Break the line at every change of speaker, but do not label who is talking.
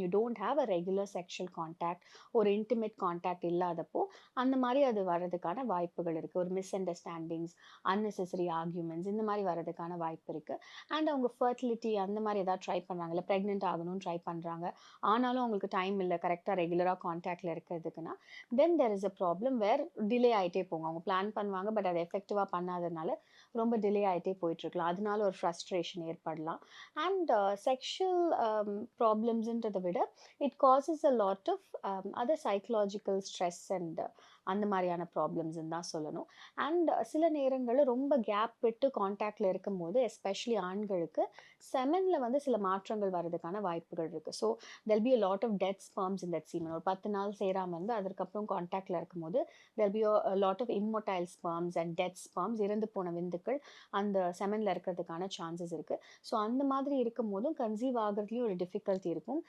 You don't have a regular sexual contact, ஒரு intimate contact இல்லாதப்போ, அந்த மாரி அது வர்றதுக்கான வாய்ப்புகள் இருக்கு. ஒரு மிஸ் அண்டர்ஸ்டாண்டிங்ஸ், அன்னெசசரி ஆர்கியூமெண்ட்ஸ் இந்த மாரி வர்றதுக்கான வாய்ப்பு இருக்கு. அண்ட் அவங்க ஃபெர்டிலிட்டி அந்த மாரி ஏதாவது ட்ரை பண்றாங்க, இல்ல பிரெக்னன்ட் ஆகணும்னு ட்ரை பண்றாங்க. ஆனாலும் அவங்களுக்கு டைம் இல்ல கரெக்ட்டா ரெகுலரா கான்டாக்ட்ல இருக்கிறதுக்குன்னா, then there is a problem where delay ஆயிட்டே போகும். அவங்க பிளான் பண்ணுவாங்க. பட் அத எஃபெக்டிவா பண்ணாததுனால ரொம்ப டிலே ஆயிட்டே போயிட்டுருக்கலாம். அதனால ஒரு ஃப்ரஸ்ட்ரேஷன் ஏற்படலாம். அண்ட் செக்ஷுவல் ப்ராப்ளம்ஸ்ன்றத விட it causes a lot of other psychological stress and அந்த மாரியான ப்ராப்ளம்ஸ்ன்னு தான் சொல்லணும். அண்ட் சில நேரங்கள்ல ரொம்ப கேப் விட்டு கான்டாக்ட்ல இருக்கும்போது, எஸ்பெஷலி ஆண்களுக்கு செமன்ல வந்து சில மாற்றங்கள் வர்றதுக்கான வாய்ப்புகள் இருக்கு. So there'll be a lot of dead sperms in that semen. ஒரு 10 நாள் சேராம இருந்து அதற்கப்புறம் கான்டாக்ட்ல இருக்கும்போது, there'll be a lot of immotile sperms and dead sperms, இறந்து போன விந்துக்கள் அந்த செமன்ல இருக்கிறதுக்கான சான்சஸ் இருக்கு. ஸோ அந்த மாதிரி இருக்கும்போதும் கன்சீவ் ஆகுறதுலயும் ஒரு டிஃபிகல்டி இருக்கும்.